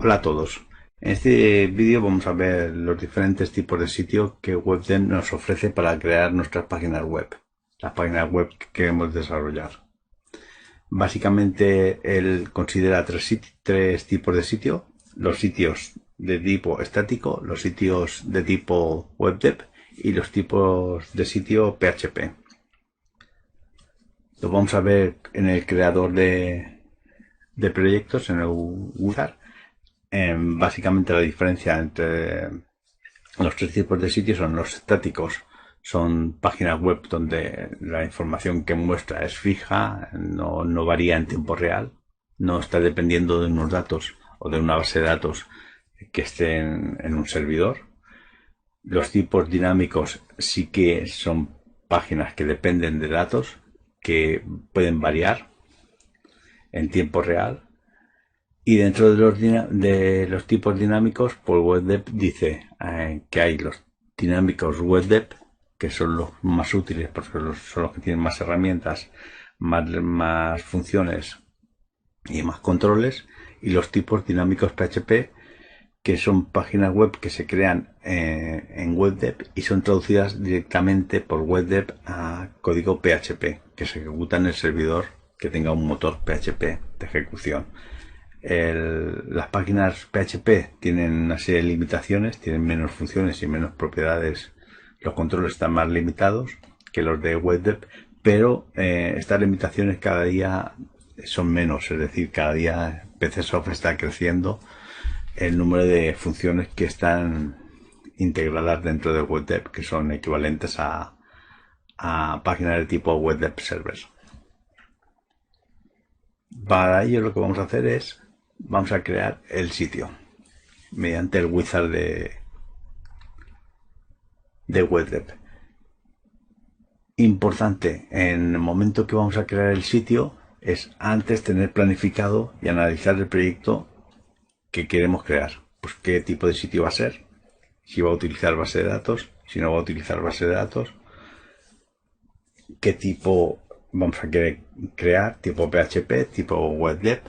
Hola a todos. En este vídeo vamos a ver los diferentes tipos de sitio que WebDev nos ofrece para crear nuestras páginas web, las páginas web que queremos desarrollar. Básicamente él considera tres tipos de sitio: los sitios de tipo estático, los sitios de tipo WebDev y los tipos de sitio PHP. Lo vamos a ver en el creador de proyectos, en el Wizard. Básicamente la diferencia entre los tres tipos de sitios son: los estáticos son páginas web donde la información que muestra es fija, no varía en tiempo real, no está dependiendo de unos datos o de una base de datos que estén en un servidor. Los tipos dinámicos sí que son páginas que dependen de datos que pueden variar en tiempo real. Y dentro de los tipos dinámicos, pues WebDev dice que hay los dinámicos WebDev, que son los más útiles porque son los que tienen más herramientas, más funciones y más controles, y los tipos dinámicos PHP, que son páginas web que se crean en WebDev y son traducidas directamente por WebDev a código PHP, que se ejecuta en el servidor que tenga un motor PHP de ejecución. Las páginas PHP tienen una serie de limitaciones, tienen menos funciones y menos propiedades, los controles están más limitados que los de WebDev, pero estas limitaciones cada día son menos, es decir, cada día PCSoft está creciendo el número de funciones que están integradas dentro de WebDev, que son equivalentes a páginas de tipo WebDev Server. Para ello lo que vamos a hacer es vamos a crear el sitio mediante el wizard de WebDev. Importante en el momento que vamos a crear el sitio es antes tener planificado y analizar el proyecto que queremos crear. Pues qué tipo de sitio va a ser, si va a utilizar base de datos, si no va a utilizar base de datos, qué tipo vamos a querer crear, tipo PHP, tipo WebDev.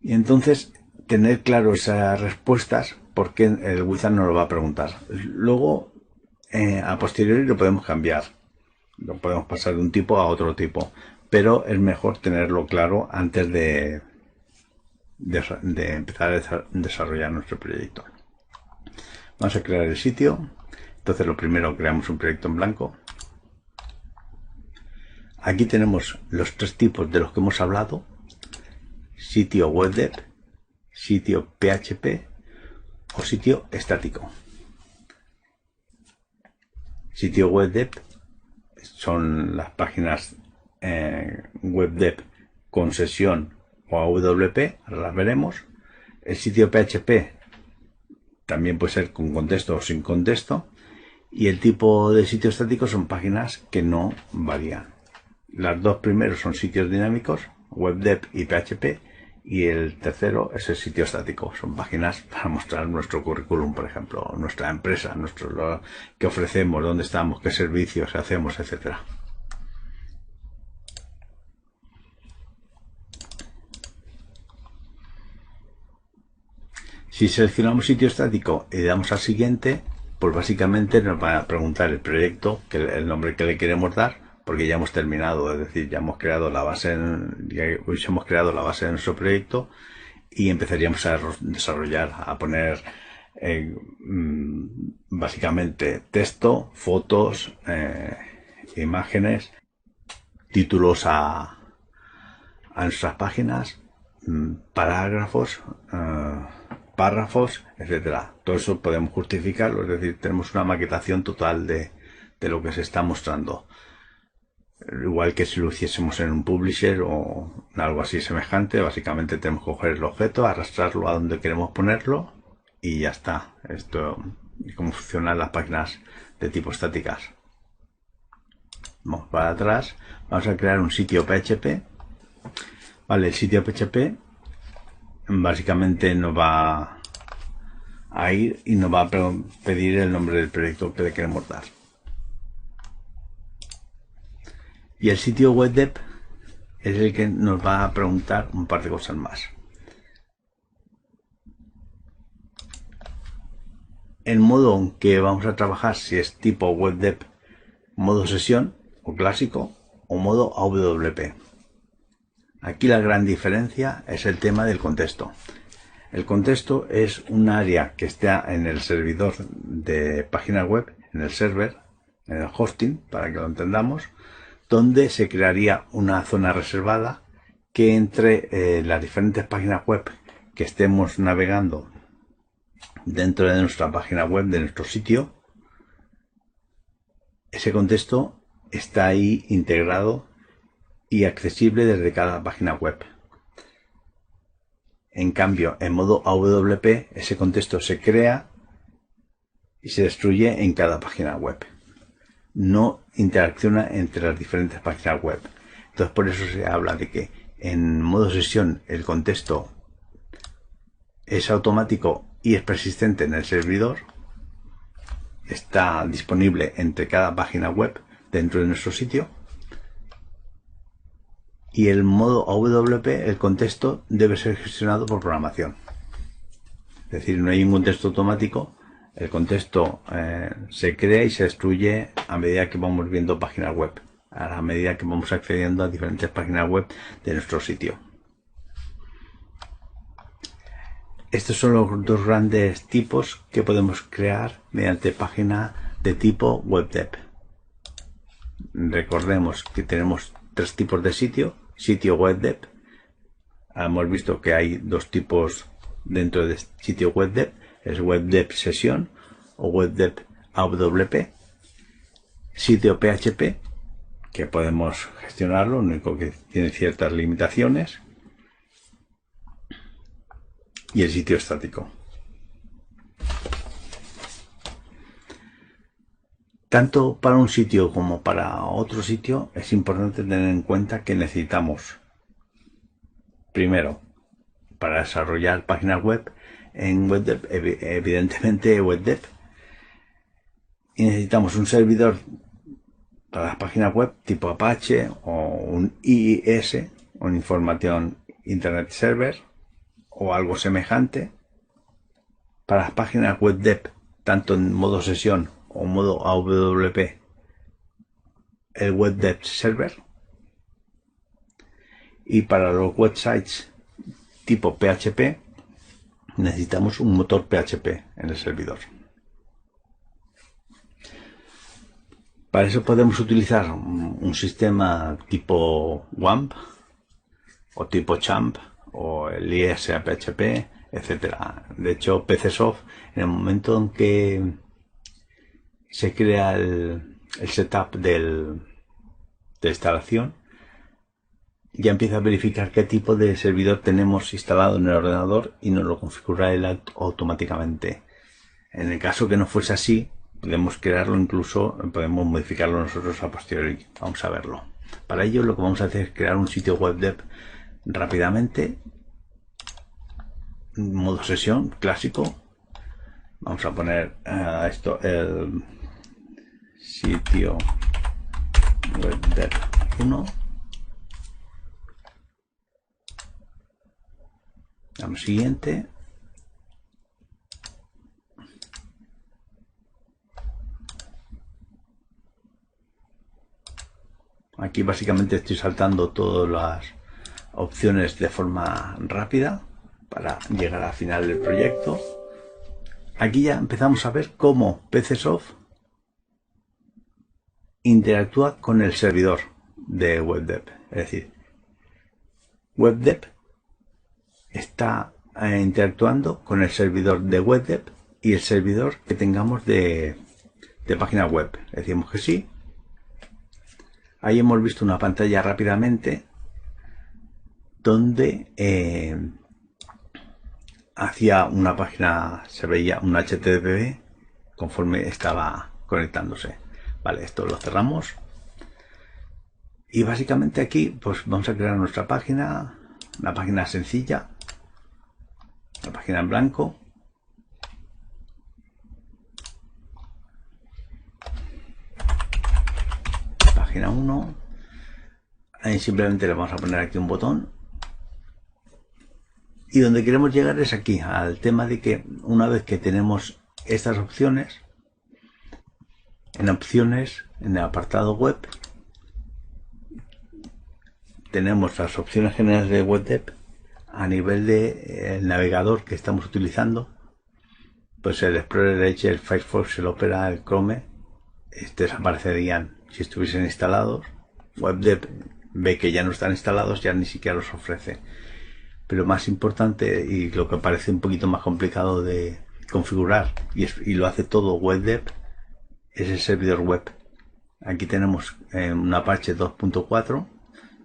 Y entonces tener claro esas respuestas, porque el wizard nos lo va a preguntar. Luego, a posteriori lo podemos cambiar, lo podemos pasar de un tipo a otro tipo, pero es mejor tenerlo claro antes de empezar a desarrollar nuestro proyecto. Vamos a crear el sitio. Entonces lo primero, creamos un proyecto en blanco. Aquí tenemos los tres tipos de los que hemos hablado: sitio WebDev, sitio PHP o sitio estático. Sitio WebDev son las páginas WebDev con sesión o AWP, ahora las veremos. El sitio PHP también puede ser con contexto o sin contexto. Y el tipo de sitio estático son páginas que no varían. Las dos primeros son sitios dinámicos, WebDev y PHP, y el tercero es el sitio estático. Son páginas para mostrar nuestro currículum, por ejemplo, nuestra empresa, lo que ofrecemos, dónde estamos, qué servicios hacemos, etcétera. Si seleccionamos sitio estático y le damos al siguiente, pues básicamente nos va a preguntar el proyecto, el nombre que le queremos dar, porque ya hemos terminado, es decir, ya hemos creado la base, hemos creado la base de nuestro proyecto y empezaríamos a desarrollar, a poner básicamente texto, fotos, imágenes, títulos a nuestras páginas, parágrafos, párrafos, etcétera. Todo eso podemos justificarlo, es decir, tenemos una maquetación total de lo que se está mostrando. Igual que si lo hiciésemos en un publisher o algo así semejante, básicamente tenemos que coger el objeto, arrastrarlo a donde queremos ponerlo y ya está. Esto es cómo funcionan las páginas de tipo estáticas. Vamos para atrás, vamos a crear un sitio PHP. Vale, el sitio PHP básicamente nos va a ir y nos va a pedir el nombre del proyecto que le queremos dar. Y el sitio WebDev es el que nos va a preguntar un par de cosas más. el modo en que vamos a trabajar, si es tipo web dev, modo sesión o clásico, o modo AWP. Aquí la gran diferencia es el tema del contexto. El contexto es un área que está en el servidor de página web, en el server, en el hosting, para que lo entendamos, donde se crearía una zona reservada que entre las diferentes páginas web que estemos navegando dentro de nuestra página web, de nuestro sitio, ese contexto está ahí integrado y accesible desde cada página web. En cambio, en modo AWP, ese contexto se crea y se destruye en cada página web. No interacciona entre las diferentes páginas web. Entonces, por eso se habla de que en modo sesión el contexto es automático y es persistente en el servidor. Está disponible entre cada página web dentro de nuestro sitio. Y el modo AWP, el contexto debe ser gestionado por programación. Es decir, no hay un contexto automático. El contexto se crea y se destruye a medida que vamos viendo páginas web, a medida que vamos accediendo a diferentes páginas web de nuestro sitio. Estos son los dos grandes tipos que podemos crear mediante página de tipo web dev. Recordemos que tenemos tres tipos de sitio web dev. Hemos visto que hay dos tipos dentro de sitio web dev, es web dev sesión o web dev AWP. Sitio PHP, que podemos gestionarlo, lo único que tiene ciertas limitaciones. Y el sitio estático. Tanto para un sitio como para otro sitio es importante tener en cuenta que necesitamos, primero, para desarrollar páginas web en WebDev, evidentemente WebDev, y necesitamos un servidor para las páginas web tipo Apache o un IIS, un Information Internet Server o algo semejante. Para las páginas WebDev, tanto en modo sesión o modo AWP, el WebDev Server. Y para los websites tipo PHP necesitamos un motor PHP en el servidor. Para eso podemos utilizar un sistema tipo WAMP o tipo CHAMP o el ISAPHP, etcétera. De hecho, PCSoft, en el momento en que se crea el setup de instalación, ya empieza a verificar qué tipo de servidor tenemos instalado en el ordenador y nos lo configura él automáticamente. En el caso que no fuese así, podemos crearlo, incluso podemos modificarlo nosotros a posteriori. Vamos a verlo. Para ello lo que vamos a hacer es crear un sitio web dev rápidamente, modo sesión clásico. Vamos a poner esto, el sitio web dev 1. Damos siguiente. Aquí básicamente estoy saltando todas las opciones de forma rápida para llegar al final del proyecto. Aquí ya empezamos a ver cómo PCSoft interactúa con el servidor de WebDev. Es decir, WebDev está interactuando con el servidor de WebDev y el servidor que tengamos de página web. Decimos que sí. Ahí hemos visto una pantalla rápidamente donde hacia una página, se veía un HTTP conforme estaba conectándose. Vale, esto lo cerramos. Y básicamente aquí pues vamos a crear nuestra página, una página sencilla, una página en blanco. Página 1. Ahí simplemente le vamos a poner aquí un botón. Y donde queremos llegar es aquí, al tema de que una vez que tenemos estas opciones, en opciones, en el apartado web, tenemos las opciones generales de WebDev. A nivel de el navegador que estamos utilizando, pues el Explorer, Edge, el Firefox, el Opera, el Chrome, desaparecerían si estuviesen instalados. WebDev ve que ya no están instalados, ya ni siquiera los ofrece. Pero más importante, y lo que parece un poquito más complicado de configurar, y lo hace todo WebDev, es el servidor web. Aquí tenemos un Apache 2.4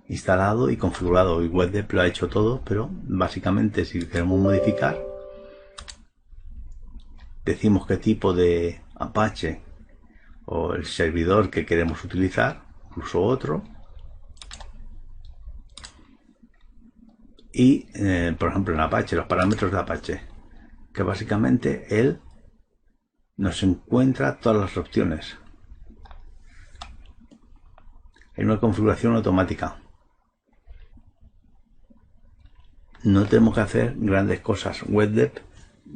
instalado y configurado, y WebDev lo ha hecho todo, pero básicamente si queremos modificar, decimos qué tipo de Apache o el servidor que queremos utilizar, incluso otro, y por ejemplo en Apache, los parámetros de Apache, que básicamente él nos encuentra todas las opciones en una configuración automática. No tenemos que hacer grandes cosas. WebDev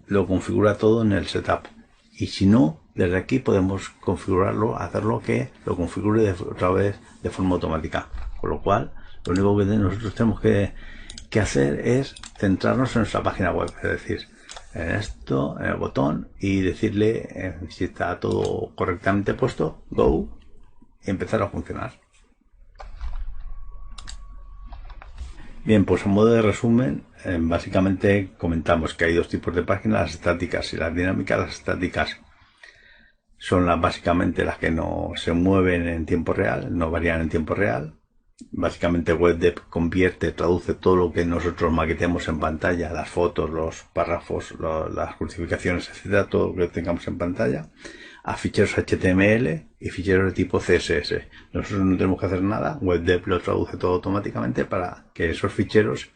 lo configura todo en el setup, y si no, desde aquí podemos configurarlo, hacerlo que lo configure otra vez de forma automática. Con lo cual, lo único que nosotros tenemos que hacer es centrarnos en nuestra página web, es decir, en esto, en el botón, y decirle si está todo correctamente puesto, go, y empezar a funcionar. Bien, pues a modo de resumen, básicamente comentamos que hay dos tipos de páginas, las estáticas y las dinámicas. Las estáticas son básicamente las que no se mueven en tiempo real, no varían en tiempo real. Básicamente WebDev traduce todo lo que nosotros maquetemos en pantalla, las fotos, los párrafos, las justificaciones, etcétera, todo lo que tengamos en pantalla, a ficheros HTML y ficheros de tipo CSS. Nosotros no tenemos que hacer nada, WebDev lo traduce todo automáticamente para que esos ficheros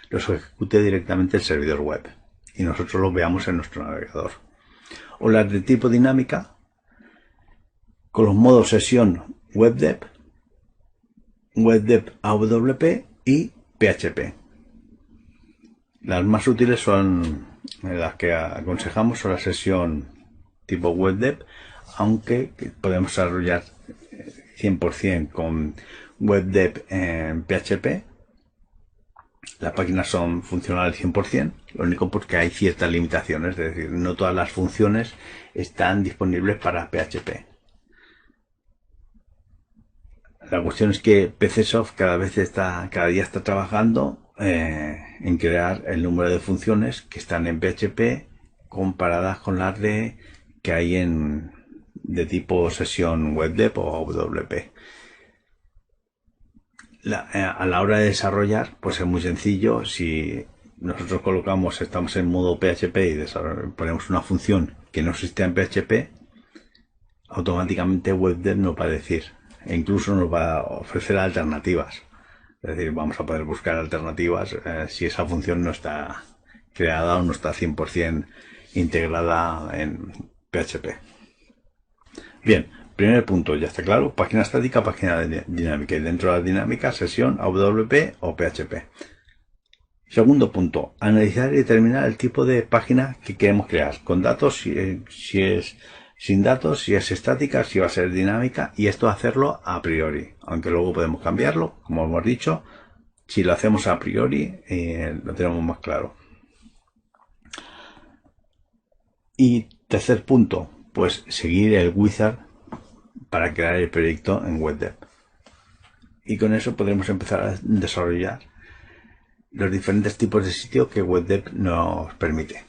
los ejecute directamente el servidor web y nosotros los veamos en nuestro navegador. O las de tipo dinámica, con los modos sesión WebDev, WebDev AWP y PHP. Las más útiles son las que aconsejamos, son la sesión tipo WebDev, aunque podemos desarrollar 100% con WebDev en PHP. Las páginas son funcionales 100%, lo único porque hay ciertas limitaciones, es decir, no todas las funciones están disponibles para PHP. La cuestión es que PCSoft cada día está trabajando en crear el número de funciones que están en PHP comparadas con las que hay de tipo sesión WebDev o AWP. A la hora de desarrollar, pues es muy sencillo. Si nosotros estamos en modo PHP y ponemos una función que no existe en PHP, automáticamente WebDev nos va a decir, e incluso nos va a ofrecer alternativas. Es decir, vamos a poder buscar alternativas si esa función no está creada o no está 100% integrada en PHP. Bien, primer punto, ya está claro, página estática, página dinámica, y dentro de la dinámica, sesión, AWP o PHP. Segundo punto, analizar y determinar el tipo de página que queremos crear, con datos, si es sin datos, si es estática, si va a ser dinámica, y esto hacerlo a priori, aunque luego podemos cambiarlo, como hemos dicho. Si lo hacemos a priori, lo tenemos más claro. Y tercer punto, pues seguir el wizard para crear el proyecto en WebDev. Y con eso podremos empezar a desarrollar los diferentes tipos de sitio que WebDev nos permite.